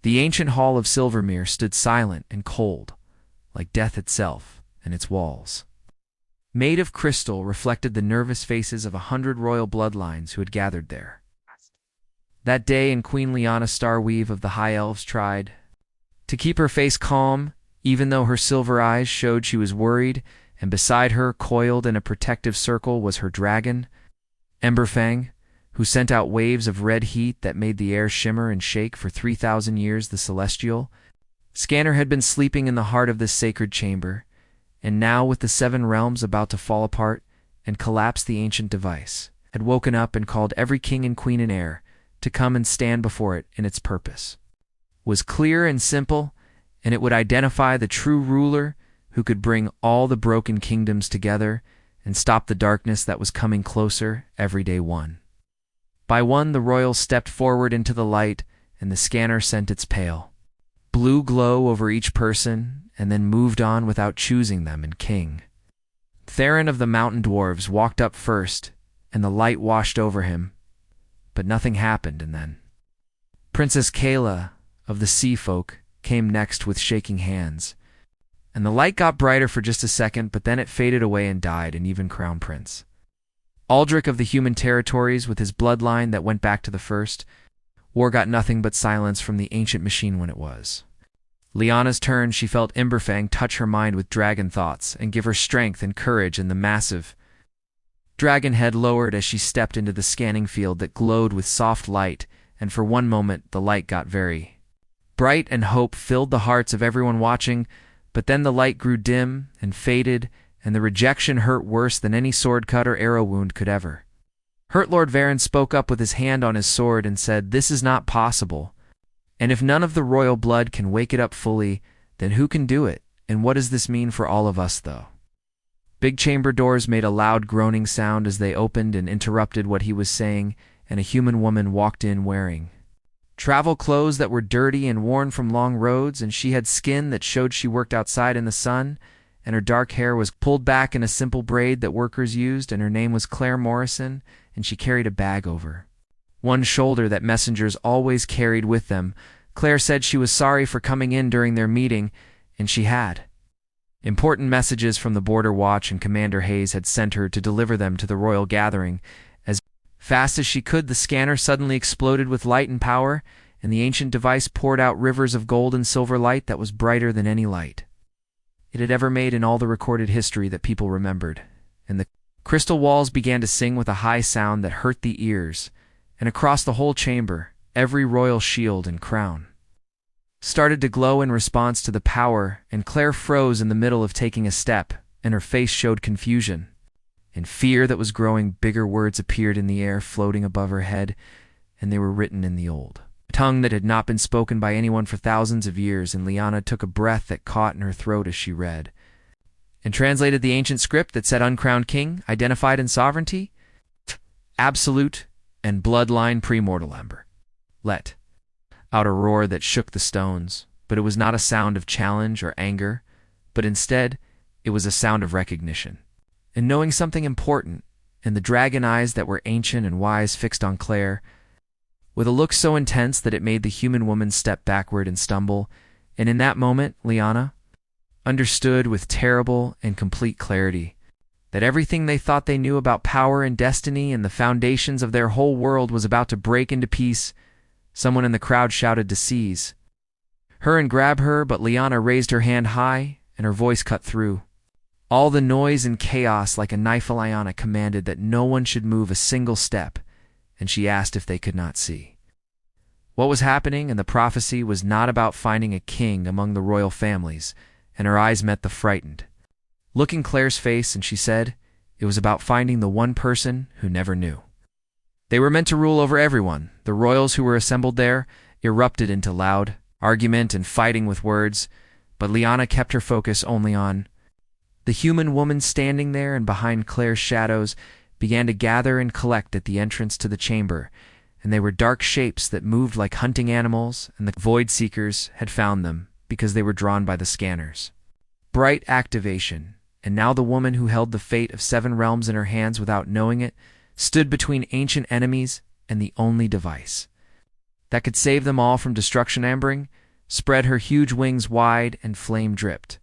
The ancient hall of Silvermere stood silent and cold, like death itself and its walls. Made of crystal reflected the nervous faces of 100 royal bloodlines who had gathered there. That day in Queen Lyanna Starweave of the High Elves tried to keep her face calm, even though her silver eyes showed she was worried, and beside her, coiled in a protective circle, was her dragon, Emberfang, who sent out waves of red heat that made the air shimmer and shake for 3,000 years. The Celestial Scanner had been sleeping in the heart of this sacred chamber, and now, with the 7 realms about to fall apart and collapse, the ancient device had woken up and called every king and queen and heir to come and stand before it. In its purpose was clear and simple, and it would identify the true ruler who could bring all the broken kingdoms together and stop the darkness that was coming closer every day. One by one, the royals stepped forward into the light, and the scanner sent its pale blue glow over each person, and then moved on without choosing them. And King Theron of the Mountain Dwarves walked up first, and the light washed over him, but nothing happened. And then Princess Kayla of the Sea Folk came next with shaking hands, and the light got brighter for just a second, but then it faded away and died. And even Crown Prince Aldrich of the Human Territories, with his bloodline that went back to the First War, got nothing but silence from the ancient machine. When it was Lyanna's turn, she felt Emberfang touch her mind with dragon thoughts and give her strength and courage, and the massive dragon head lowered as she stepped into the scanning field that glowed with soft light, and for one moment the light got very bright and hope filled the hearts of everyone watching. But then the light grew dim and faded, and the rejection hurt worse than any sword cut or arrow wound could ever hurt. Lord Varen spoke up with his hand on his sword and said, "This is not possible. And if none of the royal blood can wake it up fully, then who can do it? And what does this mean for all of us, though?" Big chamber doors made a loud groaning sound as they opened and interrupted what he was saying, and a human woman walked in wearing travel clothes that were dirty and worn from long roads, and she had skin that showed she worked outside in the sun, and her dark hair was pulled back in a simple braid that workers used, and her name was Claire Morrison, and she carried a bag over one shoulder that messengers always carried with them. Claire said she was sorry for coming in during their meeting, and she had important messages from the Border Watch, and Commander Hayes had sent her to deliver them to the royal gathering. As fast as she could, the scanner suddenly exploded with light and power, and the ancient device poured out rivers of gold and silver light that was brighter than any light it had ever made in all the recorded history that people remembered. And the crystal walls began to sing with a high sound that hurt the ears, and across the whole chamber, every royal shield and crown started to glow in response to the power, and Claire froze in the middle of taking a step, and her face showed confusion and fear that was growing bigger. Words appeared in the air, floating above her head, and they were written in the old tongue that had not been spoken by anyone for thousands of years. And Lyanna took a breath that caught in her throat as she read and translated the ancient script that said, "Uncrowned king, identified in sovereignty, absolute and bloodline premortal ember." Let out a roar that shook the stones, but it was not a sound of challenge or anger, but instead it was a sound of recognition and knowing something important. And the dragon eyes that were ancient and wise fixed on Claire with a look so intense that it made the human woman step backward and stumble. And in that moment, Lyanna understood with terrible and complete clarity that everything they thought they knew about power and destiny and the foundations of their whole world was about to break into piece. Someone in the crowd shouted to seize her and grab her, but Lyanna raised her hand high, and her voice cut through all the noise and chaos like a knife. Lyanna commanded that no one should move a single step, and she asked if they could not see what was happening. And the prophecy was not about finding a king among the royal families, and her eyes met the frightened look in Claire's face, and she said it was about finding the one person who never knew. They were meant to rule over everyone. The royals who were assembled there erupted into loud argument and fighting with words, but Lyanna kept her focus only on the human woman standing there, and behind Claire's shadows began to gather and collect at the entrance to the chamber, and they were dark shapes that moved like hunting animals, and the Void Seekers had found them because they were drawn by the scanners. Bright activation, and now the woman who held the fate of 7 realms in her hands without knowing it stood between ancient enemies and the only device that could save them all from destruction ambering, spread her huge wings wide and flame dripped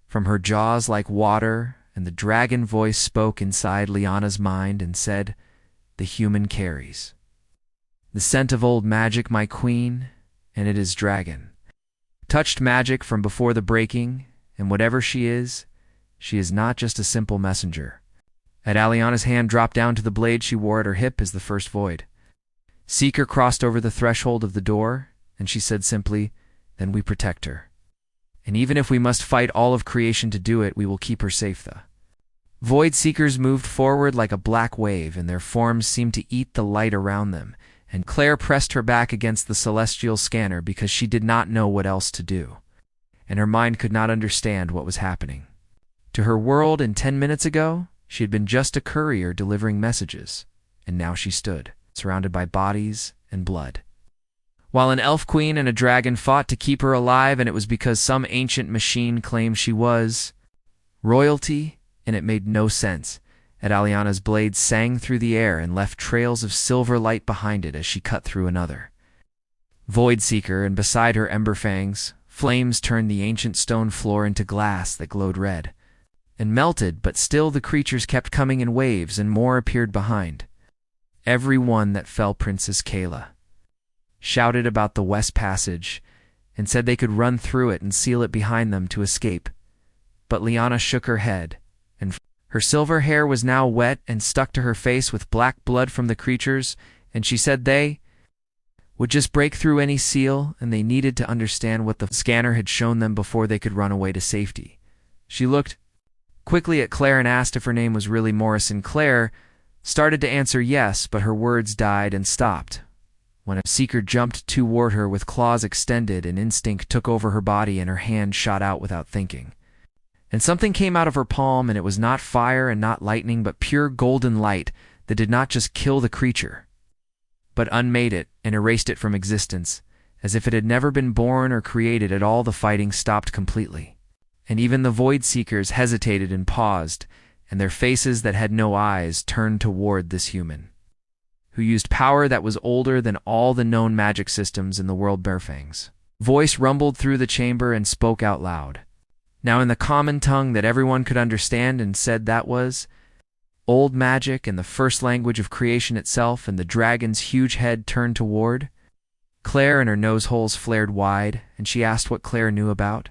from her jaws like water, and the dragon voice spoke inside Liana's mind and said, "The human carries the scent of old magic, my queen, and it is dragon. Touched magic from before the breaking, and whatever she is not just a simple messenger." At Aliana's hand dropped down to the blade she wore at her hip as the first void seeker crossed over the threshold of the door, and she said simply, "Then we protect her. And even if we must fight all of creation to do it, we will keep her safe." The void seekers moved forward like a black wave, and their forms seemed to eat the light around them, and Claire pressed her back against the celestial scanner because she did not know what else to do, and her mind could not understand what was happening. To her world 10 minutes ago, she had been just a courier delivering messages, and now she stood, surrounded by bodies and blood, while an elf queen and a dragon fought to keep her alive, and it was because some ancient machine claimed she was royalty, and it made no sense. At Aliana's blade sang through the air and left trails of silver light behind it as she cut through another void seeker, and beside her ember fangs, flames turned the ancient stone floor into glass that glowed red and melted, but still the creatures kept coming in waves, and more appeared behind. Every one that fell, Princess Kayla shouted about the West Passage and said they could run through it and seal it behind them to escape. But Liana shook her head, and her silver hair was now wet and stuck to her face with black blood from the creatures, and she said they would just break through any seal, and they needed to understand what the scanner had shown them before they could run away to safety. She looked quickly at Claire and asked if her name was really Morrison. Claire started to answer yes, but her words died and stopped when a seeker jumped toward her with claws extended, and instinct took over her body, and her hand shot out without thinking. And something came out of her palm, and it was not fire and not lightning, but pure golden light that did not just kill the creature, but unmade it and erased it from existence, as if it had never been born or created at all. The fighting stopped completely, and even the void seekers hesitated and paused, and their faces that had no eyes turned toward this human, who used power that was older than all the known magic systems in the world. Bearfang's voice rumbled through the chamber and spoke out loud, now in the common tongue that everyone could understand, and said that was old magic and the first language of creation itself. And the dragon's huge head turned toward Claire, and her nose holes flared wide, and she asked what Claire knew about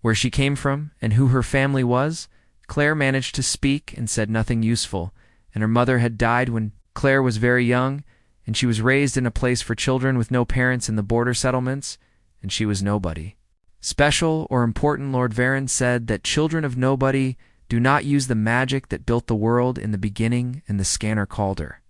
where she came from and who her family was. Claire managed to speak and said nothing useful, and her mother had died when Claire was very young, and she was raised in a place for children with no parents in the border settlements, and she was nobody special or important. Lord Varen said that children of nobody do not use the magic that built the world in the beginning, and the scanner called her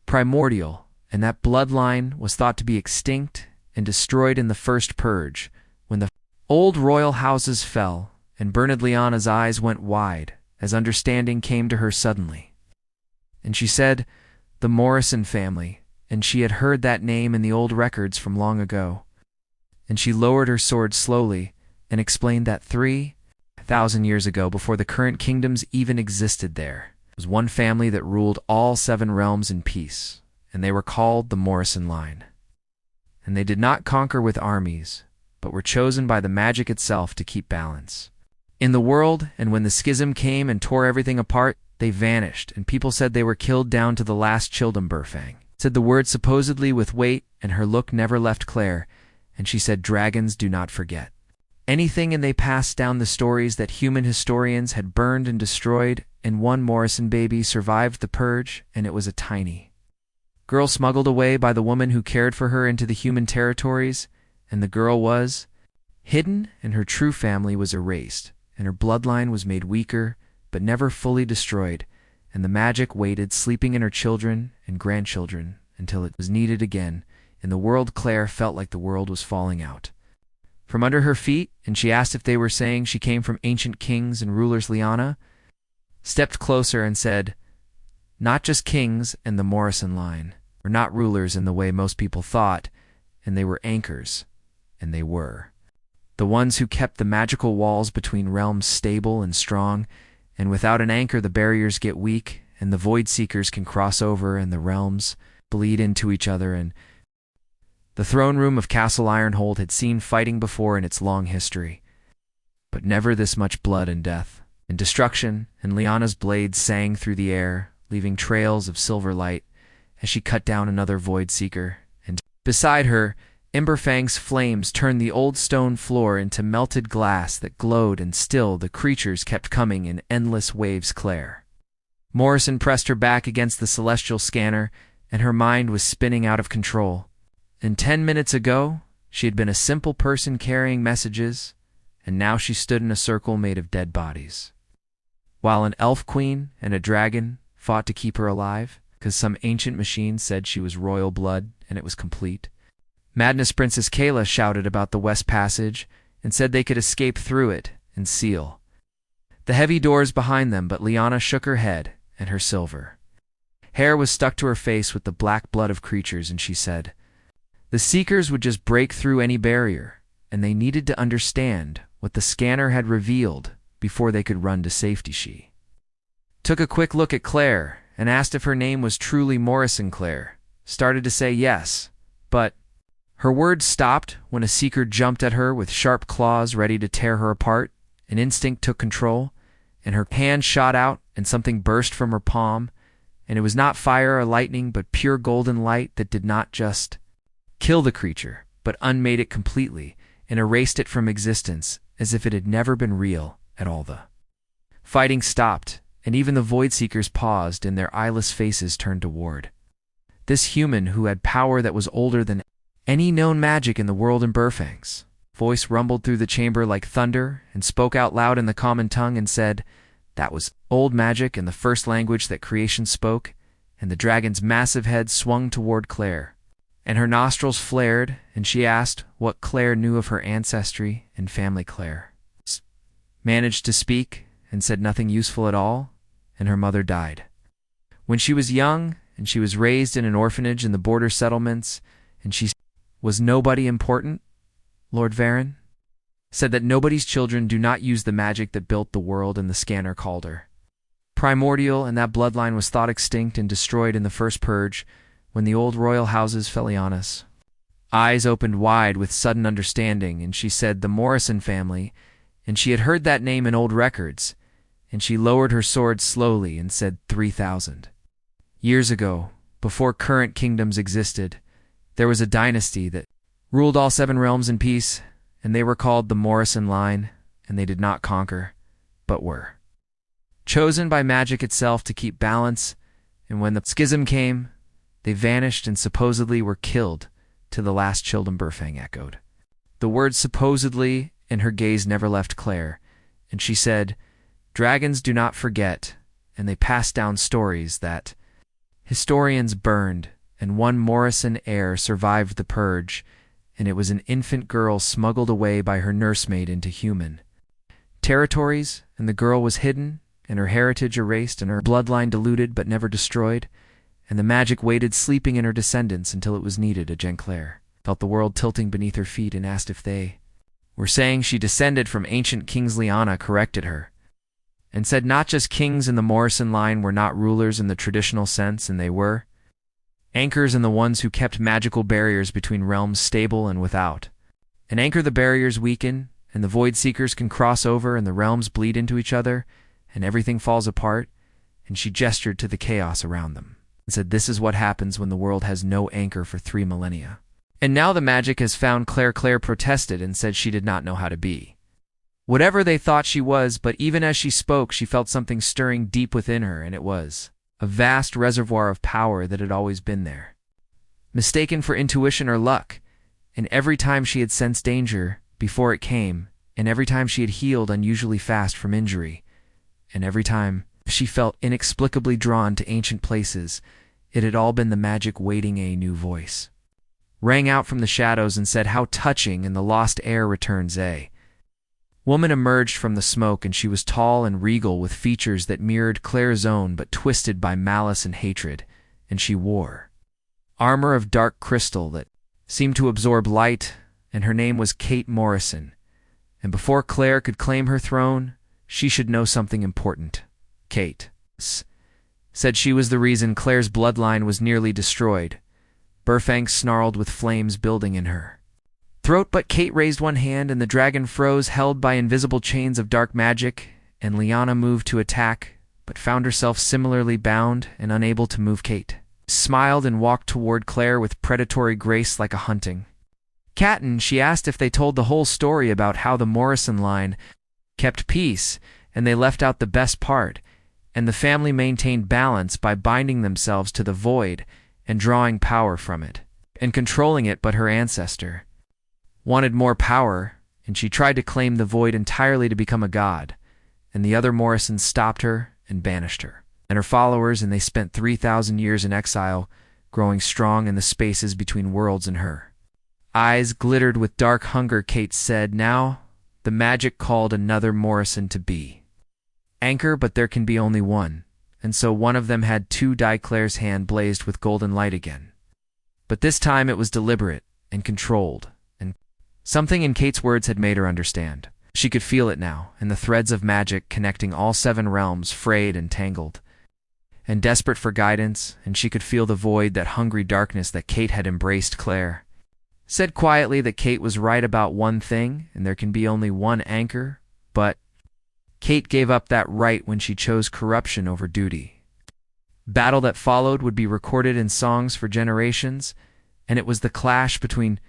primordial, and that bloodline was thought to be extinct and destroyed in the first purge, when the old royal houses fell. And Bernard Liana's eyes went wide as understanding came to her suddenly, and she said, "The Morrison family," and she had heard that name in the old records from long ago. And she lowered her sword slowly and explained that 3,000 years ago, before the current kingdoms even existed, there was one family that ruled all 7 realms in peace, and they were called the Morrison line. And they did not conquer with armies, but were chosen by the magic itself to keep balance in the world. And when the schism came and tore everything apart, they vanished, and people said they were killed down to the last children. Burfang said the word supposedly with weight, and her look never left Claire, and she said, "Dragons do not forget anything," and they passed down the stories that human historians had burned and destroyed, and one Morrison baby survived the purge, and it was a tiny girl smuggled away by the woman who cared for her into the human territories, and the girl was hidden, and her true family was erased, and her bloodline was made weaker, but never fully destroyed, and the magic waited, sleeping in her children and grandchildren, until it was needed again. In the world, Claire felt like the world was falling out from under her feet, and she asked if they were saying she came from ancient kings and rulers. Liana stepped closer and said, "Not just kings, and the Morrison line were not rulers in the way most people thought, and they were anchors, and they were the ones who kept the magical walls between realms stable and strong, and without an anchor the barriers get weak, and the void seekers can cross over, and the realms bleed into each other, and The throne room of Castle Ironhold had seen fighting before in its long history, but never this much blood and death and destruction, and Lyanna's blade sang through the air, leaving trails of silver light as she cut down another Void Seeker, and beside her, Emberfang's flames turned the old stone floor into melted glass that glowed, and still the creatures kept coming in endless waves. Claire Morrison pressed her back against the celestial scanner, and her mind was spinning out of control. And 10 minutes ago, she had been a simple person carrying messages, and now she stood in a circle made of dead bodies. While an elf queen and a dragon fought to keep her alive, because some ancient machine said she was royal blood and it was complete. Madness Princess Kayla shouted about the West Passage and said they could escape through it and seal the heavy doors behind them, but Lyanna shook her head, and her silver hair was stuck to her face with the black blood of creatures, and she said, the Seekers would just break through any barrier, and they needed to understand what the scanner had revealed before they could run to safety. She took a quick look at Claire and asked if her name was truly Morrison. Claire started to say yes, but her words stopped when a Seeker jumped at her with sharp claws ready to tear her apart. An instinct took control, and her hand shot out and something burst from her palm, and it was not fire or lightning but pure golden light that did not just kill the creature, but unmade it completely and erased it from existence as if it had never been real at all. The fighting stopped, and even the Void Seekers paused, and their eyeless faces turned toward this human who had power that was older than any known magic in the world. In Burfang's voice rumbled through the chamber like thunder and spoke out loud in the common tongue and said, that was old magic in the first language that creation spoke. And the dragon's massive head swung toward Claire, and her nostrils flared, and she asked what Claire knew of her ancestry and family. Claire managed to speak and said nothing useful at all, and her mother died when she was young, and she was raised in an orphanage in the border settlements, and she was nobody important. Lord Varen said that nobody's children do not use the magic that built the world, and the scanner called her primordial, and that bloodline was thought extinct and destroyed in the first purge when the old royal houses fell. Lyanna's eyes opened wide with sudden understanding, and she said the Morrison family, and she had heard that name in old records, and she lowered her sword slowly and said 3,000 years ago, before current kingdoms existed, there was a dynasty that ruled all 7 realms in peace, and they were called the Morrison line, and they did not conquer, but were chosen by magic itself to keep balance, and when the schism came, they vanished and supposedly were killed to the last children. Burfang echoed the word supposedly, and her gaze never left Claire, and she said, dragons do not forget, and they passed down stories that historians burned, and one Morrison heir survived the purge, and it was an infant girl smuggled away by her nursemaid into human territories, and the girl was hidden, and her heritage erased, and her bloodline diluted but never destroyed, and the magic waited sleeping in her descendants until it was needed. Again Claire felt the world tilting beneath her feet and asked if they were saying she descended from ancient kings. Lyanna corrected her and said not just kings in the Morrison line were not rulers in the traditional sense, and they were anchors, and the ones who kept magical barriers between realms stable and without. An anchor, the barriers weaken, and the Void Seekers can cross over, and the realms bleed into each other, and everything falls apart, and she gestured to the chaos around them and said this is what happens when the world has no anchor for 3 millennia. And now the magic has found Claire. Claire protested and said she did not know how to be whatever they thought she was, but even as she spoke, she felt something stirring deep within her, and it was a vast reservoir of power that had always been there, mistaken for intuition or luck, and every time she had sensed danger before it came, and every time she had healed unusually fast from injury, and every time she felt inexplicably drawn to ancient places, it had all been the magic waiting. A new voice rang out from the shadows and said, how touching, and the lost heir returns. A woman emerged from the smoke, and she was tall and regal with features that mirrored Claire's own but twisted by malice and hatred, and she wore armor of dark crystal that seemed to absorb light, and her name was Kate Morrison, and before Claire could claim her throne, she should know something important. Kate said she was the reason Claire's bloodline was nearly destroyed, Burfang snarled with flames building in her throat, but Kate raised one hand and the dragon froze, held by invisible chains of dark magic, and Liana moved to attack, but found herself similarly bound and unable to move. Kate smiled and walked toward Claire with predatory grace like a hunting cat, and she asked if they told the whole story about how the Morrison line kept peace, and they left out the best part, and the family maintained balance by binding themselves to the void and drawing power from it and controlling it. But her ancestor wanted more power, and she tried to claim the void entirely to become a god, and the other Morrisons stopped her and banished her and her followers, and they spent 3,000 years in exile, growing strong in the spaces between worlds. And her eyes glittered with dark hunger. Kate said, "Now the magic called another Morrison to be anchor, but there can be only one." And so one of them had to die. Claire's hand blazed with golden light again, but this time it was deliberate and controlled, and something in Kate's words had made her understand. She could feel it now, and the threads of magic connecting all 7 realms frayed and tangled, and desperate for guidance, and she could feel the void, that hungry darkness that Kate had embraced. Claire said quietly that Kate was right about one thing, and there can be only one anchor, but Kate gave up that right when she chose corruption over duty. Battle that followed would be recorded in songs for generations, and it was the clash between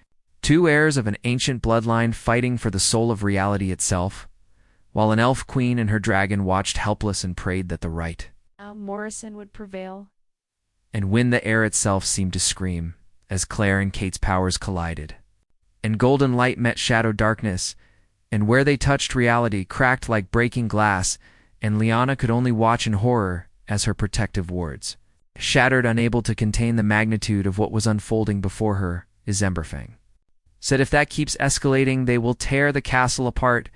2 heirs of an ancient bloodline fighting for the soul of reality itself, while an elf queen and her dragon watched helpless and prayed that the right Morrison would prevail. And when the air itself seemed to scream, as Claire and Kate's powers collided, and golden light met shadow darkness, and where they touched reality cracked like breaking glass, and Liana could only watch in horror as her protective wards shattered, unable to contain the magnitude of what was unfolding before her. Izemberfang said, "If that keeps escalating, they will tear the castle apart."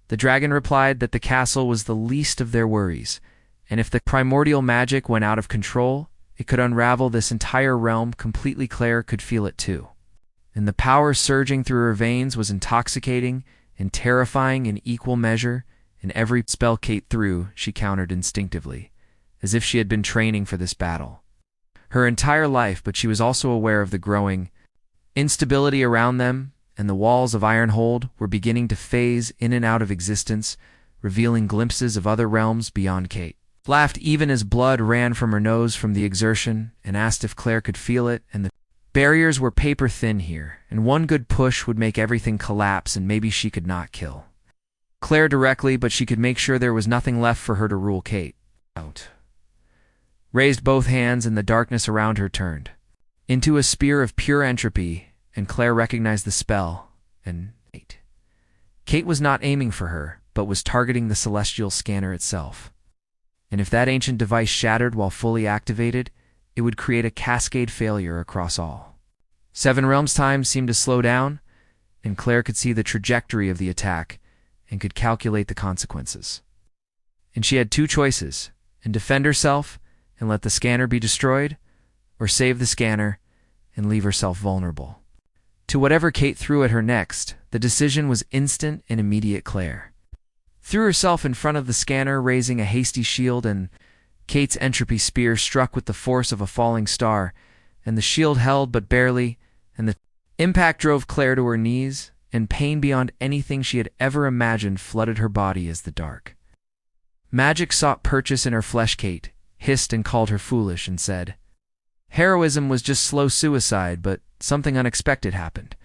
The dragon replied that the castle was the least of their worries, and if the primordial magic went out of control, it could unravel this entire realm completely. Claire could feel it too, and the power surging through her veins was intoxicating and terrifying in equal measure. In every spell Kate threw, she countered instinctively, as if she had been training for this battle her entire life. But she was also aware of the growing instability around them, and the walls of Ironhold were beginning to phase in and out of existence, revealing glimpses of other realms beyond. Kate laughed even as blood ran from her nose from the exertion, and asked if Claire could feel it, and the barriers were paper thin here, and one good push would make everything collapse, and maybe she could not kill Claire directly, but she could make sure there was nothing left for her to rule. Kate raised both hands, and the darkness around her turned into a spear of pure entropy, and Claire recognized the spell. And Kate was not aiming for her, but was targeting the celestial scanner itself. And if that ancient device shattered while fully activated, it would create a cascade failure across all 7 realms. Time seemed to slow down, and Claire could see the trajectory of the attack and could calculate the consequences. And she had 2 choices: and defend herself and let the scanner be destroyed, or save the scanner and leave herself vulnerable to whatever Kate threw at her next. The decision was instant and immediate. Claire threw herself in front of the scanner, raising a hasty shield, and Kate's entropy spear struck with the force of a falling star, and the shield held but barely, and the impact drove Claire to her knees, and pain beyond anything she had ever imagined flooded her body as the dark magic sought purchase in her flesh. Kate hissed and called her foolish and said heroism was just slow suicide, but something unexpected happened,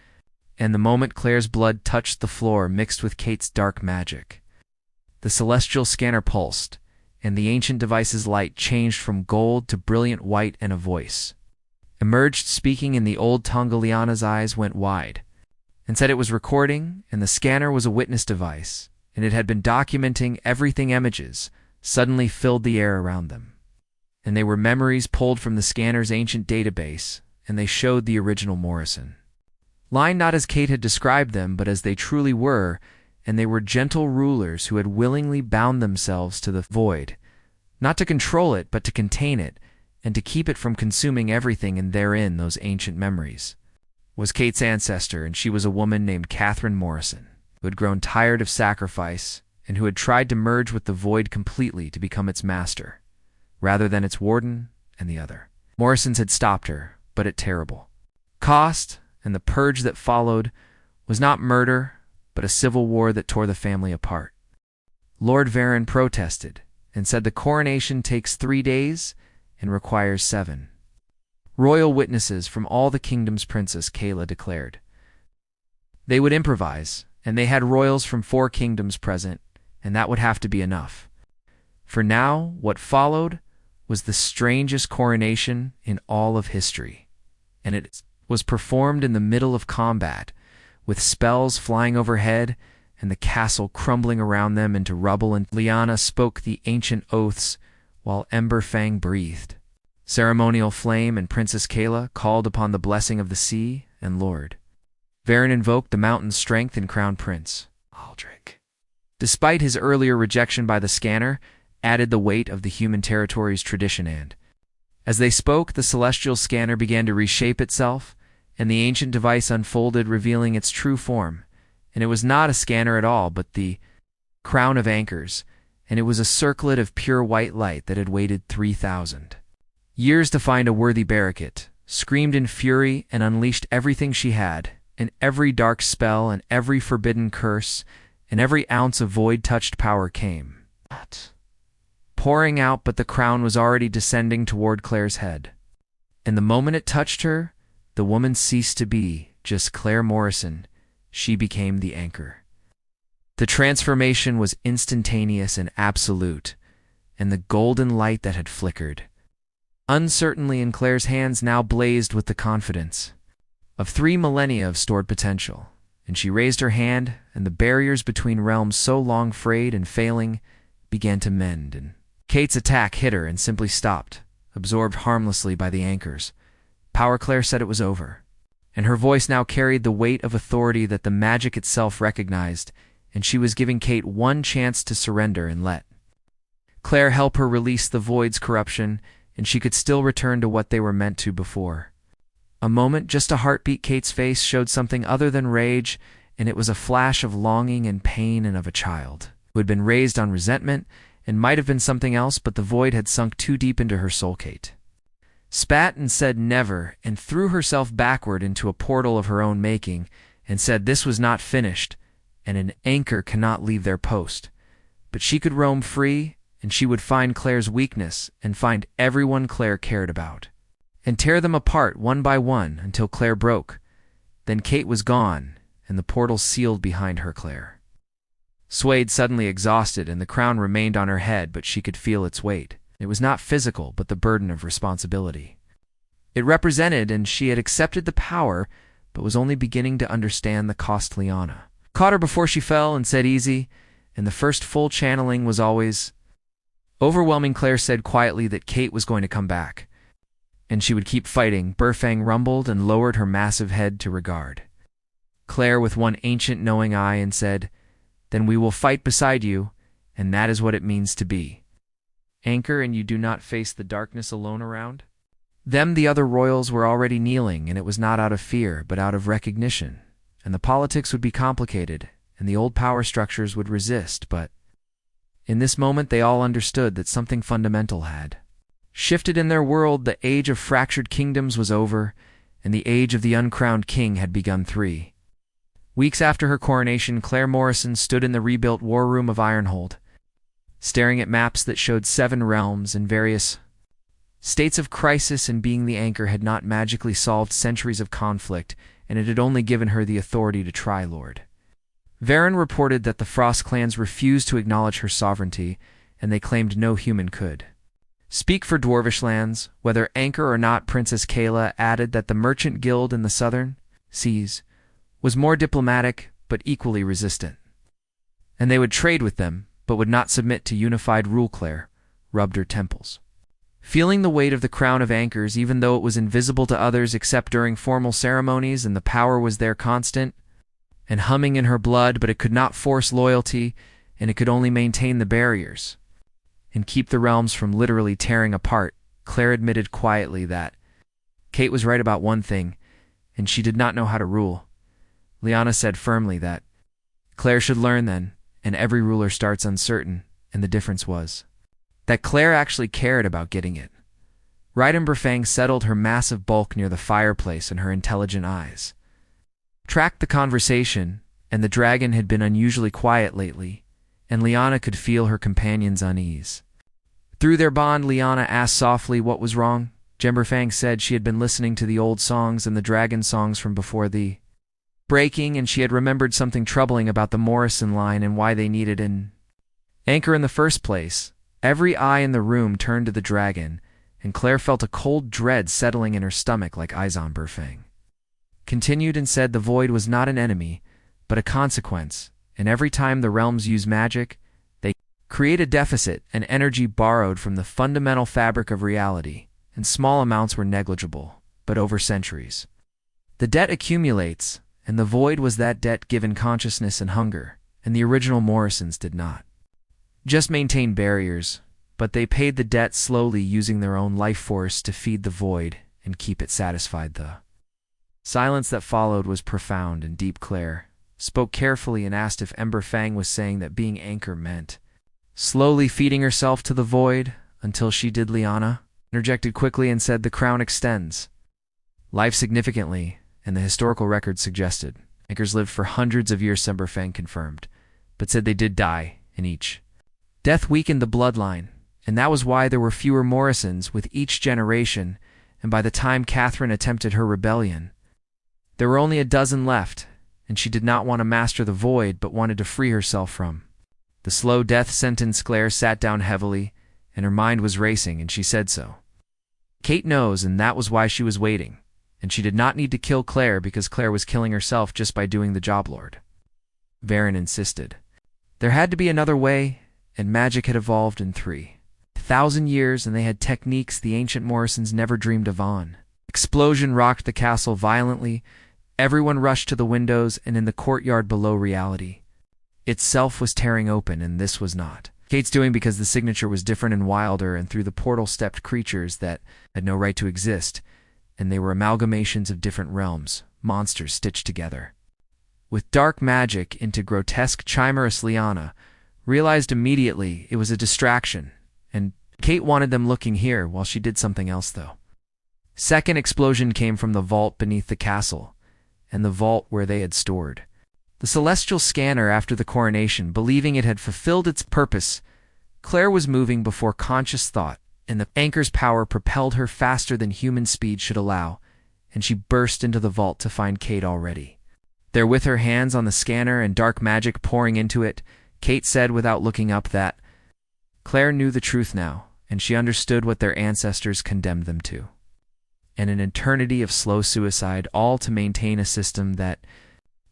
and the moment Claire's blood touched the floor mixed with Kate's dark magic, the celestial scanner pulsed, and the ancient device's light changed from gold to brilliant white, and a voice emerged speaking in the old tongue. Liana's eyes went wide and said it was recording, and the scanner was a witness device, and it had been documenting everything. Images suddenly filled the air around them, and they were memories pulled from the scanner's ancient database, and they showed the original Morrison line not as Kate had described them, but as they truly were. And they were gentle rulers who had willingly bound themselves to the void, not to control it, but to contain it, and to keep it from consuming everything. And therein, those ancient memories, was Kate's ancestor, and she was a woman named Catherine Morrison, who had grown tired of sacrifice, and who had tried to merge with the void completely to become its master, rather than its warden and the other. Morrisons had stopped her, but at terrible cost and the purge that followed was not murder, but a civil war that tore the family apart. Lord Varen protested and said the coronation takes 3 days and requires 7. Royal witnesses from all the kingdom's Princess Kayla declared. They would improvise, and they had royals from 4 kingdoms present, and that would have to be enough. For now, what followed was the strangest coronation in all of history, and it was performed in the middle of combat, with spells flying overhead and the castle crumbling around them into rubble, and Lyanna spoke the ancient oaths while Emberfang breathed. Ceremonial Flame and Princess Kayla called upon the blessing of the sea and Lord. Varen invoked the mountain's strength and Crown Prince, Aldrich. Despite his earlier rejection by the scanner, added the weight of the human territory's tradition, and as they spoke, the celestial scanner began to reshape itself, and the ancient device unfolded, revealing its true form. And it was not a scanner at all, but the crown of anchors, and it was a circlet of pure white light that had waited 3,000 years to find a worthy barricade, screamed in fury and unleashed everything she had, and every dark spell and every forbidden curse and every ounce of void-touched power came pouring out, but the crown was already descending toward Claire's head. And the moment it touched her, the woman ceased to be just Claire Morrison. She became the anchor. The transformation was instantaneous and absolute, and the golden light that had flickered uncertainly in Claire's hands now blazed with the confidence of 3 millennia of stored potential. And she raised her hand, and the barriers between realms so long frayed and failing began to mend, and Kate's attack hit her and simply stopped, absorbed harmlessly by the anchors. Power Claire said it was over, and her voice now carried the weight of authority that the magic itself recognized, and she was giving Kate one chance to surrender and let Claire help her release the void's corruption, and she could still return to what they were meant to before. A moment, just a heartbeat, Kate's face showed something other than rage, and it was a flash of longing and pain, and of a child who had been raised on resentment and might have been something else, but the void had sunk too deep into her soul. Kate spat and said never, and threw herself backward into a portal of her own making, and said this was not finished, and an anchor cannot leave their post. But she could roam free, and she would find Claire's weakness and find everyone Claire cared about, and tear them apart one by one until Claire broke. Then Kate was gone, and the portal sealed behind her. Claire swayed, suddenly exhausted, and the crown remained on her head, but she could feel its weight. It was not physical, but the burden of responsibility. It represented, and she had accepted the power, but was only beginning to understand the cost. Lyanna caught her before she fell and said easy, and the first full channeling was always overwhelming. Claire said quietly that Kate was going to come back, and she would keep fighting. Burfang rumbled and lowered her massive head to regard Claire with one ancient knowing eye and said, "Then we will fight beside you, and that is what it means to be anchor, and you do not face the darkness alone around them." The other royals were already kneeling, and it was not out of fear, but out of recognition. And the politics would be complicated, and the old power structures would resist, but in this moment they all understood that something fundamental had shifted in their world. The age of fractured kingdoms was over, and the age of the uncrowned king had begun. 3 weeks after her coronation, Claire Morrison stood in the rebuilt war room of Ironhold, staring at maps that showed 7 realms in various states of crisis, and being the anchor had not magically solved centuries of conflict, and it had only given her the authority to try. Lord Varen reported that the Frost clans refused to acknowledge her sovereignty, and they claimed no human could speak for Dwarvish lands, whether anchor or not. Princess Kayla added that the merchant guild in the southern seas was more diplomatic but equally resistant, and they would trade with them but would not submit to unified rule. Claire rubbed her temples, feeling the weight of the crown of anchors, even though it was invisible to others except during formal ceremonies, and the power was there constant and humming in her blood, but it could not force loyalty, and it could only maintain the barriers and keep the realms from literally tearing apart. Claire admitted quietly that Kate was right about one thing, and she did not know how to rule. Lyanna said firmly that Claire should learn then, and every ruler starts uncertain, and the difference was that Claire actually cared about getting it. Reidenberfang settled her massive bulk near the fireplace and her intelligent eyes tracked the conversation, and the dragon had been unusually quiet lately, and Liana could feel her companion's unease. Through their bond, Liana asked softly what was wrong. Jemberfang said she had been listening to the old songs and the dragon songs from before the breaking, and she had remembered something troubling about the Morrison line and why they needed an anchor in the first place. Every eye in the room turned to the dragon, and Claire felt a cold dread settling in her stomach like eyes on Berfang. Continued and said the void was not an enemy, but a consequence, and every time the realms use magic, they create a deficit, an energy borrowed from the fundamental fabric of reality, and small amounts were negligible, but over centuries. The debt accumulates, and the void was that debt given consciousness and hunger, and the original Morrisons did not just maintain barriers, but they paid the debt slowly using their own life force to feed the void and keep it satisfied. The silence that followed was profound and deep. Claire spoke carefully and asked if Emberfang was saying that being anchor meant slowly feeding herself to the void until she did. Liana interjected quickly and said the crown extends life significantly, and the historical record suggested anchors lived for hundreds of years. Emberfang confirmed, but said they did die, and each death weakened the bloodline, and that was why there were fewer Morrisons with each generation, and by the time Catherine attempted her rebellion, there were only a dozen left, and she did not want to master the void but wanted to free herself from the slow death sentence. Claire sat down heavily, and her mind was racing, and she said so. Kate knows, and that was why she was waiting, and she did not need to kill Claire because Claire was killing herself just by doing the job. Lord Varen insisted there had to be another way, and magic had evolved in 3,000 years, and they had techniques the ancient Morrisons never dreamed of. An explosion rocked the castle violently. Everyone rushed to the windows, and in the courtyard below, reality itself was tearing open, and this was not Kate's doing because the signature was different and wilder, and through the portal stepped creatures that had no right to exist, and they were amalgamations of different realms, monsters stitched together with dark magic into grotesque chimeras. Liana realized immediately it was a distraction, and Kate wanted them looking here while she did something else, though. Second explosion came from the vault beneath the castle, and the vault where they had stored the celestial scanner after the coronation. Believing it had fulfilled its purpose, Claire was moving before conscious thought, and the anchor's power propelled her faster than human speed should allow, and she burst into the vault to find Kate already there with her hands on the scanner and dark magic pouring into it. Kate said without looking up that Claire knew the truth now, and she understood what their ancestors condemned them to. And an eternity of slow suicide, all to maintain a system that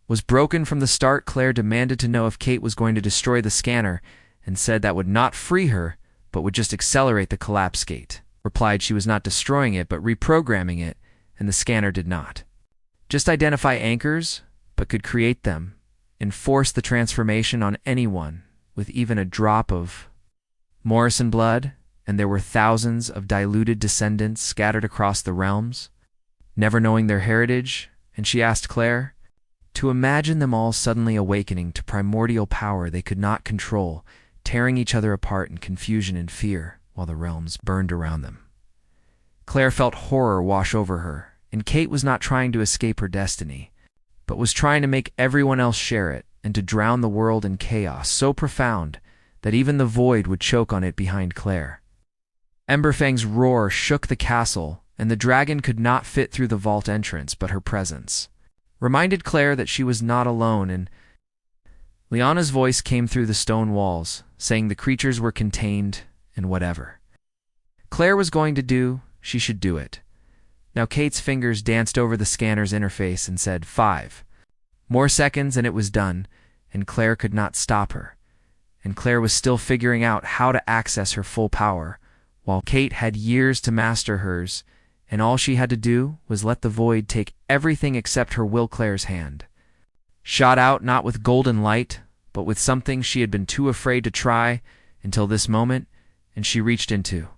was broken from the start. Claire demanded to know if Kate was going to destroy the scanner, and said that would not free her, but would just accelerate the collapse. Kate replied she was not destroying it, but reprogramming it, and the scanner did not just identify anchors, but could create them, enforce the transformation on anyone with even a drop of Morrison blood, and there were thousands of diluted descendants scattered across the realms, never knowing their heritage, and she asked Claire to imagine them all suddenly awakening to primordial power they could not control, tearing each other apart in confusion and fear while the realms burned around them. Claire felt horror wash over her, and Kate was not trying to escape her destiny, but was trying to make everyone else share it, and to drown the world in chaos so profound that even the void would choke on it behind Claire. Emberfang's roar shook the castle, and the dragon could not fit through the vault entrance, but her presence reminded Claire that she was not alone, and Liana's voice came through the stone walls, saying the creatures were contained, and whatever Claire was going to do, she should do it. Now Kate's fingers danced over the scanner's interface and said 5 more seconds, and it was done, and Claire could not stop her. And Claire was still figuring out how to access her full power, while Kate had years to master hers, and all she had to do was let the void take everything except her will. Claire's hand shot out not with golden light, but with something she had been too afraid to try until this moment, and she reached into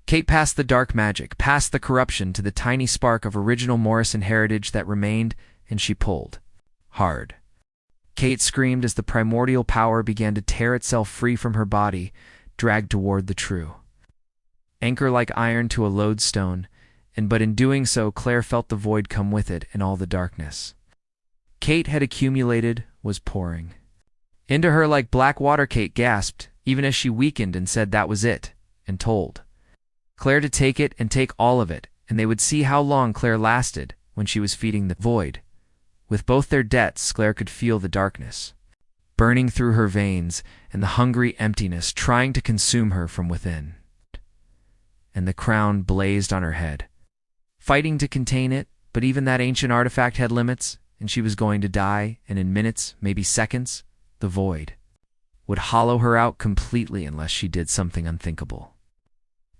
Kate, past the dark magic, past the corruption, to the tiny spark of original Morrison heritage that remained, and she pulled hard. Kate screamed as the primordial power began to tear itself free from her body, dragged toward the true anchor like iron to a lodestone, but in doing so, Claire felt the void come with it and all the darkness Kate had accumulated was pouring into her like black water. Kate gasped, even as she weakened, and said that was it, and told Claire to take it and take all of it, and they would see how long Claire lasted when she was feeding the void. With both their debts, Claire could feel the darkness burning through her veins and the hungry emptiness trying to consume her from within. And the crown blazed on her head, fighting to contain it, but even that ancient artifact had limits, and she was going to die, and in minutes, maybe seconds, the void would hollow her out completely unless she did something unthinkable.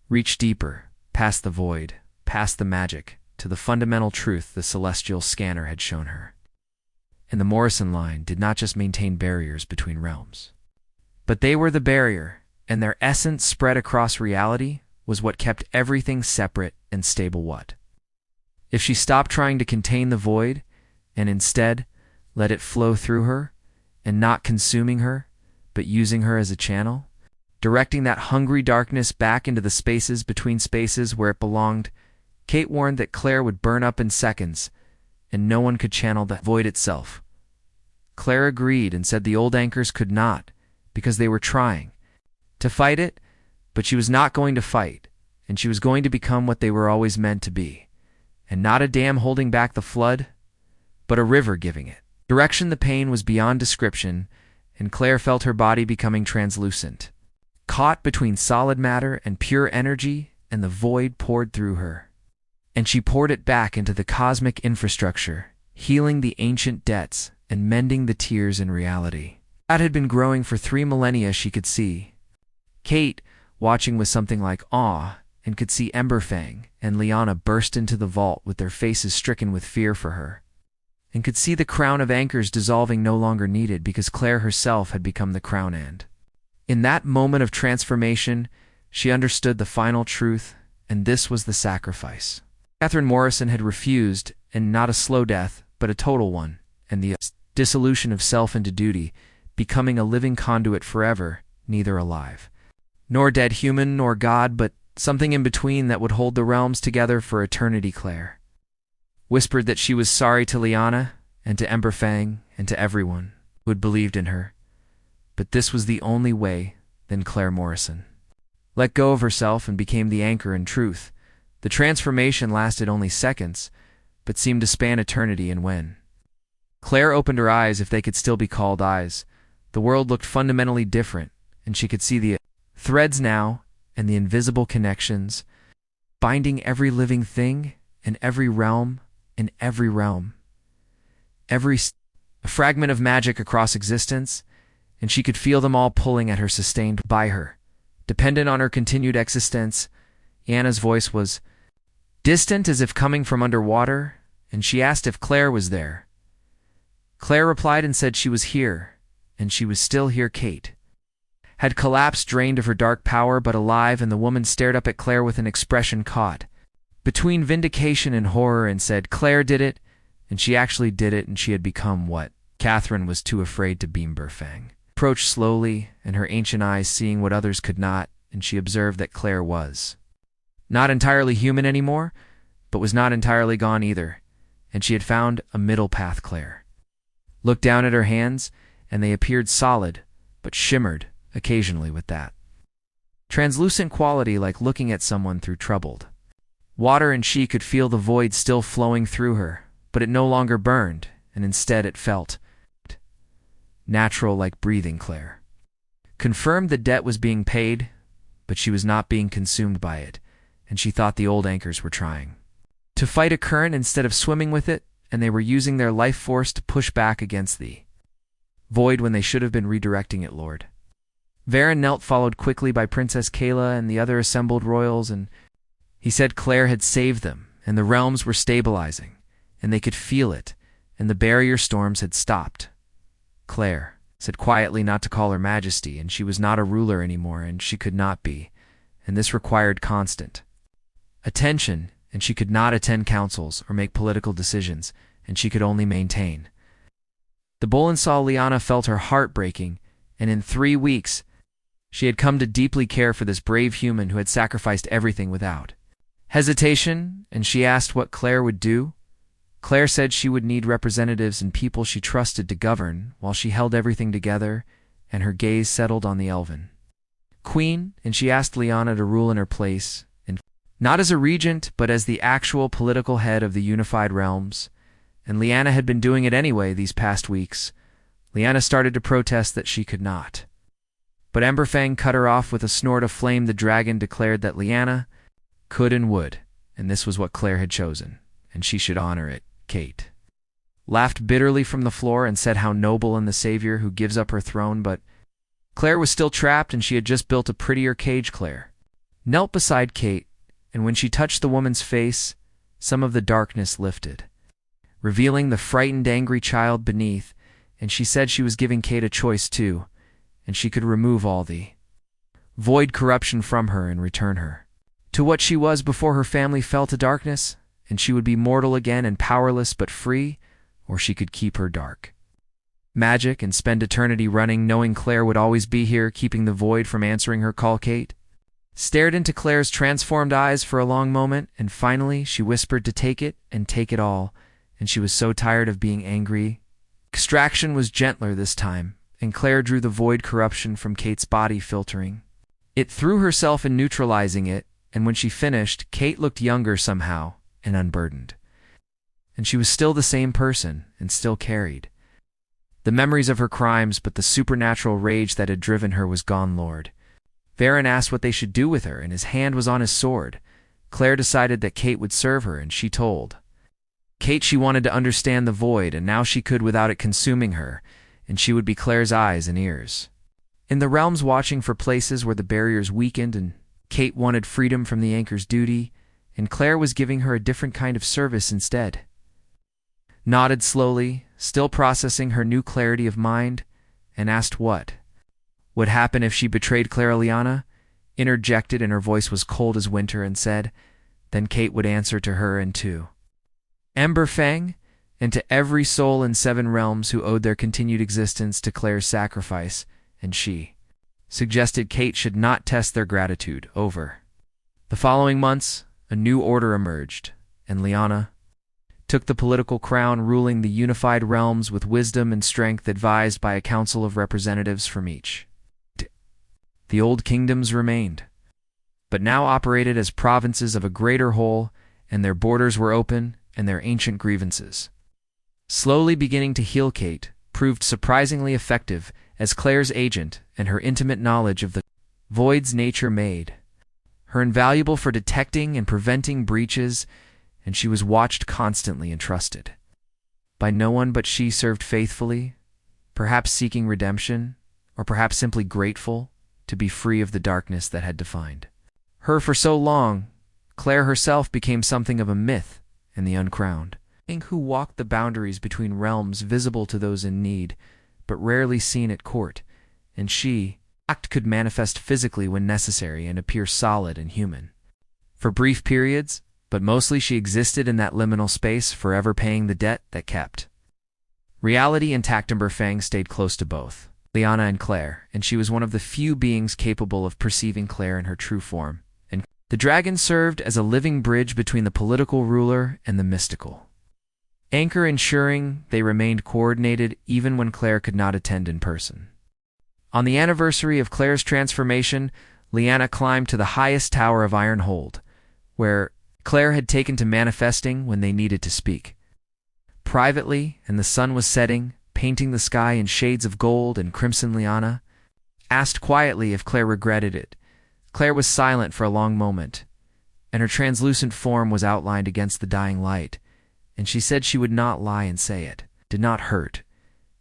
Reach deeper, past the void, past the magic, to the fundamental truth the celestial scanner had shown her. And the Morrison line did not just maintain barriers between realms, but they were the barrier, and their essence spread across reality was what kept everything separate and stable. What if she stopped trying to contain the void and instead let it flow through her, and not consuming her, but using her as a channel, directing that hungry darkness back into the spaces between spaces where it belonged? Kate warned that Claire would burn up in seconds, and no one could channel the void itself. Claire agreed and said the old anchors could not, because they were trying to fight it, but she was not going to fight, and she was going to become what they were always meant to be, and not a dam holding back the flood, but a river giving it direction. The pain was beyond description, and Claire felt her body becoming translucent, caught between solid matter and pure energy, and the void poured through her. And she poured it back into the cosmic infrastructure, healing the ancient debts and mending the tears in reality that had been growing for 3 millennia. She could see Kate watching with something like awe, and could see Emberfang and Liana burst into the vault with their faces stricken with fear for her, and could see the crown of anchors dissolving, no longer needed because Claire herself had become the crown. And in that moment of transformation, she understood the final truth, and this was the sacrifice Catherine Morrison had refused, and not a slow death, but a total one, and the dissolution of self into duty, becoming a living conduit forever, neither alive nor dead, human nor god, but something in between that would hold the realms together for eternity. Claire whispered that she was sorry to Liana, and to Emberfang, and to everyone who had believed in her, but this was the only way. Then Claire Morrison let go of herself and became the anchor in truth. The transformation lasted only seconds, but seemed to span eternity, and when Claire opened her eyes, if they could still be called eyes, the world looked fundamentally different, and she could see the threads now, and the invisible connections, binding every living thing, in every realm, every fragment of magic across existence, and she could feel them all pulling at her, sustained by her, dependent on her continued existence. Anna's voice was distant, as if coming from underwater, and she asked if Claire was there. Claire replied and said she was here, and she was still here. Kate had collapsed, drained of her dark power, but alive, and the woman stared up at Claire with an expression caught between vindication and horror, and said, Claire did it, and she actually did it, and she had become what Catherine was too afraid to beam. Emberfang approached slowly, and her ancient eyes seeing what others could not, and she observed that Claire was not entirely human anymore, but was not entirely gone either, and she had found a middle path. Claire looked down at her hands, and they appeared solid, but shimmered occasionally with that translucent quality, like looking at someone through troubled water, and she could feel the void still flowing through her, but it no longer burned, and instead it felt natural, like breathing. Claire confirmed the debt was being paid, but she was not being consumed by it, and she thought the old anchors were trying to fight a current instead of swimming with it, and they were using their life force to push back against the void when they should have been redirecting it. Lord Varen knelt, followed quickly by Princess Kayla and the other assembled royals, and he said Claire had saved them, and the realms were stabilizing, and they could feel it, and the barrier storms had stopped. Claire said quietly not to call her Majesty, and she was not a ruler anymore, and she could not be, and this required constant attention, and she could not attend councils or make political decisions, and she could only maintain. The Bolin saw Liana, felt her heart breaking, and in 3 weeks She had come to deeply care for this brave human who had sacrificed everything without hesitation, and she asked what Claire would do. Claire said she would need representatives and people she trusted to govern, while she held everything together, and her gaze settled on the elven queen, and she asked Lyanna to rule in her place, and not as a regent, but as the actual political head of the unified realms. And Lyanna had been doing it anyway these past weeks. Lyanna started to protest that she could not. But Emberfang cut her off with a snort of flame. The dragon declared that Lyanna could and would, and this was what Claire had chosen, and she should honor it. Kate laughed bitterly from the floor and said how noble and the savior who gives up her throne, but Claire was still trapped, and she had just built a prettier cage. Claire knelt beside Kate, and when she touched the woman's face, some of the darkness lifted, revealing the frightened, angry child beneath, and she said she was giving Kate a choice too, and she could remove all the void corruption from her and return her to what she was before her family fell to darkness, and she would be mortal again and powerless but free, or she could keep her dark magic and spend eternity running, knowing Claire would always be here, keeping the void from answering her call. Kate stared into Claire's transformed eyes for a long moment, and finally she whispered to take it and take it all, and she was so tired of being angry. Extraction was gentler this time, and Claire drew the void corruption from Kate's body, filtering it through herself and neutralizing it, and when she finished, Kate looked younger somehow and unburdened. And she was still the same person, and still carried the memories of her crimes, but the supernatural rage that had driven her was gone. Lord Varen asked what they should do with her, and his hand was on his sword. Claire decided that Kate would serve her, and she told Kate she wanted to understand the void, and now she could without it consuming her, and she would be Claire's eyes and ears in the realms, watching for places where the barriers weakened, and Kate wanted freedom from the anchor's duty, and Claire was giving her a different kind of service instead. Nodded slowly, still processing her new clarity of mind, and asked what would happen if she betrayed Claire. Lyanna interjected, and her voice was cold as winter, and said, then Kate would answer to her and to Emberfang, and to every soul in 7 realms who owed their continued existence to Claire's sacrifice, and she suggested Kate should not test their gratitude. Over the following months, a new order emerged, and Lyanna took the political crown, ruling the unified realms with wisdom and strength, advised by a council of representatives from each. The old kingdoms remained, but now operated as provinces of a greater whole, and their borders were open, and their ancient grievances slowly beginning to heal. Kate proved surprisingly effective as Claire's agent, and her intimate knowledge of the void's nature made her invaluable for detecting and preventing breaches, and she was watched constantly and trusted by no one but she. Served faithfully, perhaps seeking redemption, or perhaps simply grateful to be free of the darkness that had defined her for so long. Claire herself became something of a myth in the Uncrowned, who walked the boundaries between realms, visible to those in need, but rarely seen at court, and she could manifest physically when necessary and appear solid and human for brief periods, but mostly she existed in that liminal space, forever paying the debt that kept reality intact. Emberfang stayed close to both Lyanna and Claire, and she was one of the few beings capable of perceiving Claire in her true form, and the dragon served as a living bridge between the political ruler and the mystical anchor, ensuring they remained coordinated even when Claire could not attend in person. On the anniversary of Claire's transformation, Lyanna climbed to the highest tower of Ironhold, where Claire had taken to manifesting when they needed to speak privately, and the sun was setting, painting the sky in shades of gold and crimson. Lyanna asked quietly if Claire regretted it. Claire was silent for a long moment, and her translucent form was outlined against the dying light, and she said she would not lie and say it did not hurt,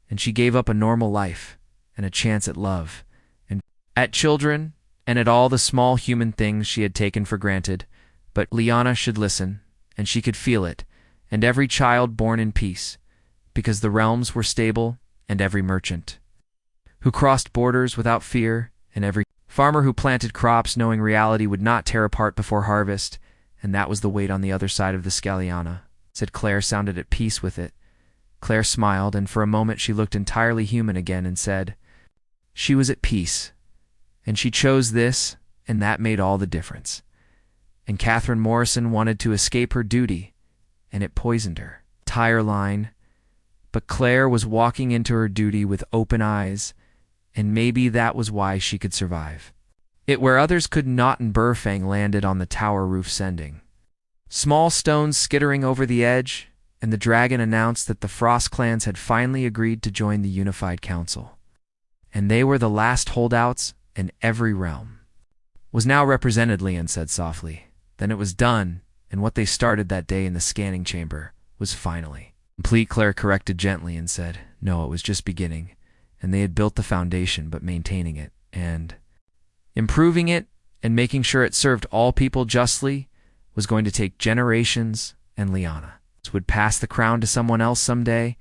and she gave up a normal life and a chance at love, and at children, and at all the small human things she had taken for granted. But Lyanna should listen, and she could feel it, and every child born in peace, because the realms were stable, and every merchant who crossed borders without fear, and every farmer who planted crops knowing reality would not tear apart before harvest, and that was the weight on the other side of the Scaliana. Said Claire sounded at peace with it. Claire smiled, and for a moment she looked entirely human again, and said she was at peace, And she chose this, and that made all the difference. And Catherine Morrison wanted to escape her duty, and it poisoned her. Tire line. But Claire was walking into her duty with open eyes, and maybe that was why she could survive. It where others could not, and Burfang landed on the tower roof sending small stones skittering over the edge, and the dragon announced that the Frost clans had finally agreed to join the unified council. And they were the last holdouts, and every realm was now represented, Leon said softly. Then it was done, and what they started that day in the scanning chamber was finally complete. Claire corrected gently and said, no, it was just beginning, and they had built the foundation, but maintaining it, and improving it, and making sure it served all people justly was going to take generations, and Liana would pass the crown to someone else someday,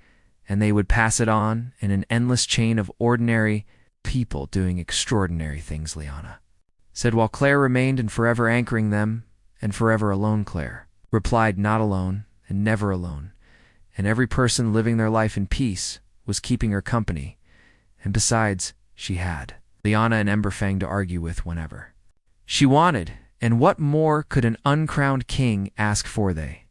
and they would pass it on in an endless chain of ordinary people doing extraordinary things, Liana said, while Claire remained and forever anchoring them, and forever alone. Claire replied, not alone, and never alone, and every person living their life in peace was keeping her company, and besides, she had Liana and Emberfang to argue with whenever she wanted, and what more could an uncrowned king ask for? They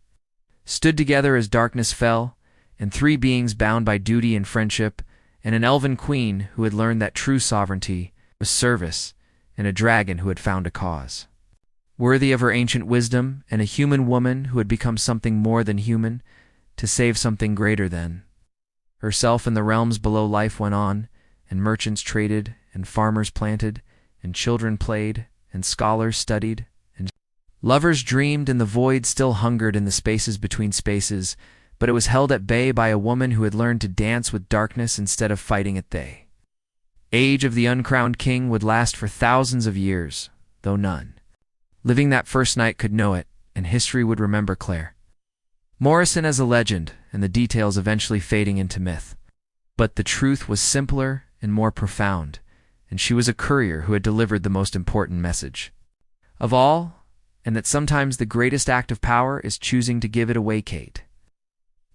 stood together as darkness fell, and three beings bound by duty and friendship, and an elven queen who had learned that true sovereignty was service, and a dragon who had found a cause worthy of her ancient wisdom, and a human woman who had become something more than human to save something greater than herself. And the realms below life went on, and merchants traded, and farmers planted, and children played, and scholars studied, and lovers dreamed, and the void still hungered in the spaces between spaces, but it was held at bay by a woman who had learned to dance with darkness instead of fighting it. The age of the uncrowned king would last for thousands of years, though none living that first night could know it, and history would remember Claire Morrison as a legend, and the details eventually fading into myth. But the truth was simpler and more profound, and she was a courier who had delivered the most important message of all, and that sometimes the greatest act of power is choosing to give it away. Kate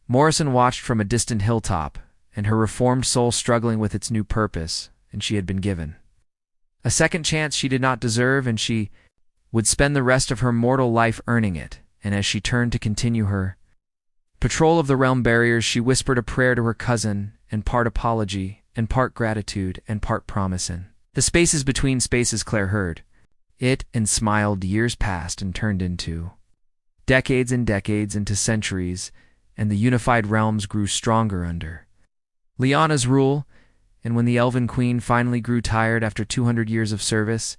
Morrison watched from a distant hilltop, and her reformed soul struggling with its new purpose, and she had been given a second chance she did not deserve, and she would spend the rest of her mortal life earning it. And as she turned to continue her patrol of the realm barriers, she whispered a prayer to her cousin, and part apology, and part gratitude, and part promise. In the spaces between spaces, Claire heard it and smiled. Years passed and turned into decades, and decades into centuries, and the unified realms grew stronger under Liana's rule. And when the elven queen finally grew tired after 200 years of service,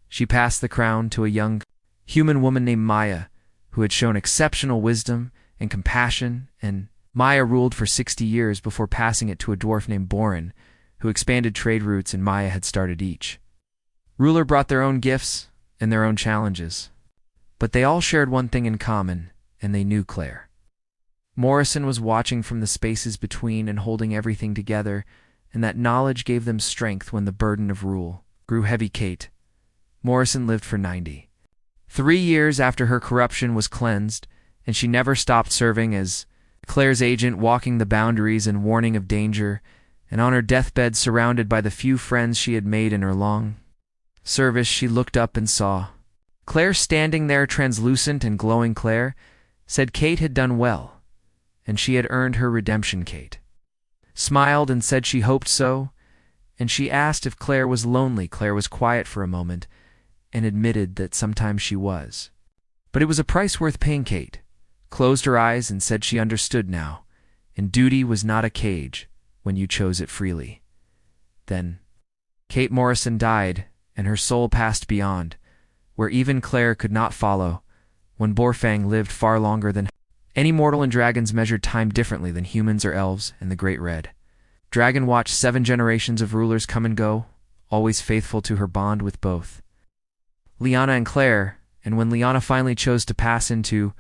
she passed the crown to a young human woman named Maya, who had shown exceptional wisdom and compassion, and Maya ruled for 60 years before passing it to a dwarf named Borin, who expanded trade routes, and Maya had started. Each ruler brought their own gifts and their own challenges, but they all shared one thing in common, and they knew Claire Morrison was watching from the spaces between and holding everything together, and that knowledge gave them strength when the burden of rule grew heavy. Kate Morrison lived for 93 years after her corruption was cleansed, and she never stopped serving as Claire's agent, walking the boundaries and warning of danger, and on her deathbed, surrounded by the few friends she had made in her long service, she looked up and saw Claire standing there, translucent and glowing. Claire said Kate had done well, and she had earned her redemption. Kate smiled and said she hoped so, and she asked if Claire was lonely. Claire was quiet for a moment, and admitted that sometimes she was. But it was a price worth paying. Kate closed her eyes and said she understood now, and duty was not a cage when you chose it freely. Then Kate Morrison died, and her soul passed beyond, where even Claire could not follow, when Borfang lived far longer than any mortal, and dragons measured time differently than humans or elves, and the Great Red Dragon watched 7 generations of rulers come and go, always faithful to her bond with both Liana and Claire. And when Liana finally chose to pass into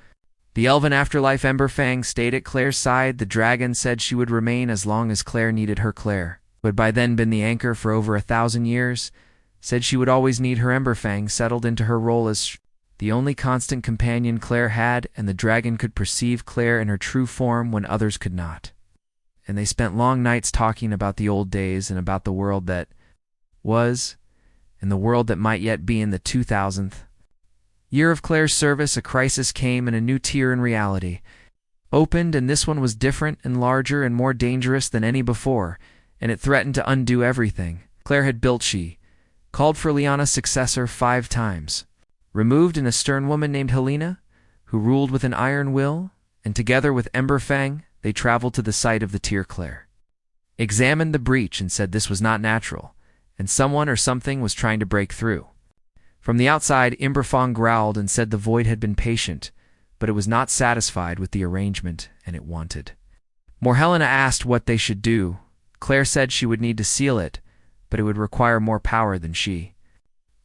the elven afterlife, Emberfang stayed at Claire's side. The dragon said she would remain as long as Claire needed her. Claire, who had by then been the anchor for over 1,000 years, said she would always need her. Emberfang settled into her role as the only constant companion Claire had, and the dragon could perceive Claire in her true form when others could not. And they spent long nights talking about the old days and about the world that was, in the world that might yet be in the 2000th year of Claire's service, a crisis came and a new tier in reality opened, and this one was different and larger and more dangerous than any before, and it threatened to undo everything Claire had built. She called for Liana's successor 5 times, removed in a stern woman named Helena, who ruled with an iron will, and together with Emberfang, they traveled to the site of the tier. Claire examined the breach and said this was not natural, and someone or something was trying to break through. From the outside, Emberfang growled and said the void had been patient, but it was not satisfied with the arrangement, and it wanted more. Helena asked what they should do. Claire said she would need to seal it, but it would require more power than she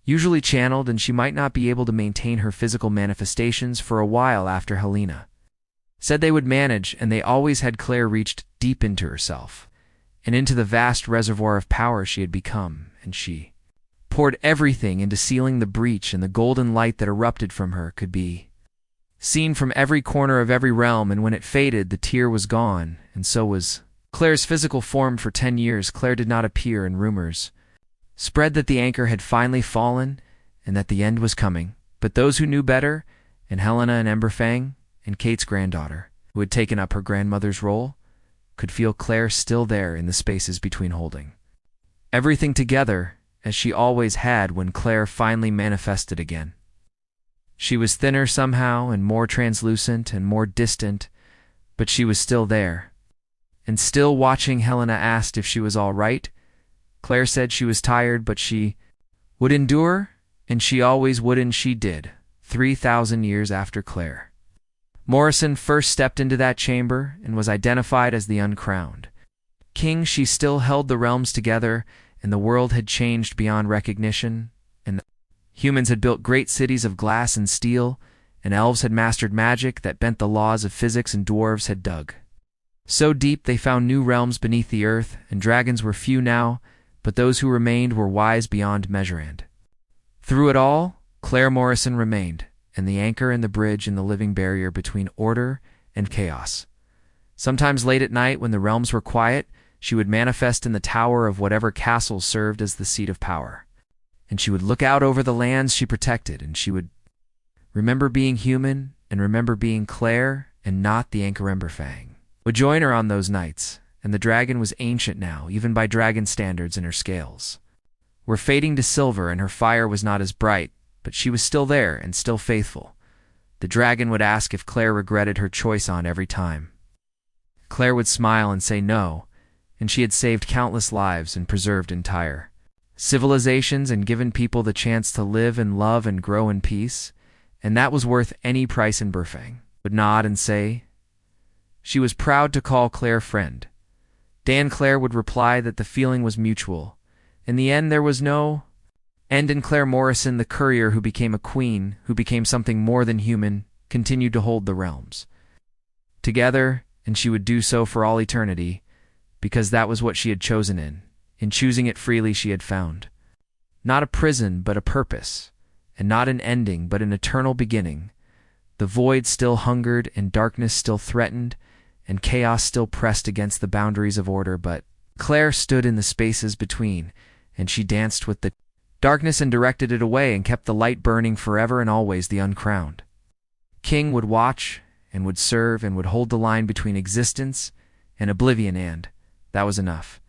usually channeled, and she might not be able to maintain her physical manifestations for a while after. Helena said they would manage, and they always had. Claire reached deep into herself and into the vast reservoir of power she had become, and she poured everything into sealing the breach, and the golden light that erupted from her could be seen from every corner of every realm, and when it faded, the tier was gone, and so was Claire's physical form. For 10 years, Claire did not appear, and rumors spread that the anchor had finally fallen and that the end was coming. But those who knew better, and Helena and Emberfang, and Kate's granddaughter, who had taken up her grandmother's role, could feel Claire still there in the spaces between, holding everything together, as she always had when Claire finally manifested again. She was thinner somehow, and more translucent and more distant, but she was still there, and still watching. Helena asked if she was all right. Claire said she was tired, but she would endure, and she always would, and she did. 3,000 years after Claire Morrison first stepped into that chamber and was identified as the Uncrowned King, she still held the realms together, and the world had changed beyond recognition, and humans had built great cities of glass and steel, and elves had mastered magic that bent the laws of physics, and dwarves had dug so deep they found new realms beneath the earth, and dragons were few now, but those who remained were wise beyond measure. And through it all, Claire Morrison remained, and the anchor and the bridge and the living barrier between order and chaos. Sometimes late at night, when the realms were quiet, she would manifest in the tower of whatever castle served as the seat of power, and she would look out over the lands she protected, and she would remember being human, and remember being Claire and not the anchor. Emberfang would join her on those nights, and the dragon was ancient now, even by dragon standards, and her scales were fading to silver, and her fire was not as bright, but she was still there and still faithful. The dragon would ask if Claire regretted her choice on every time. Claire would smile and say no, and she had saved countless lives and preserved entire civilizations and given people the chance to live and love and grow in peace, and that was worth any price. And Emberfang would nod and say she was proud to call Claire friend. Dan Claire would reply that the feeling was mutual. In the end, there was no end, and Claire Morrison, the courier who became a queen, who became something more than human, continued to hold the realms together, and she would do so for all eternity, because that was what she had chosen. In choosing it freely, she had found not a prison, but a purpose, and not an ending, but an eternal beginning. The void still hungered, and darkness still threatened, and chaos still pressed against the boundaries of order, but Claire stood in the spaces between, and she danced with the darkness and directed it away and kept the light burning forever and always. The Uncrowned King would watch and would serve and would hold the line between existence and oblivion, and that was enough.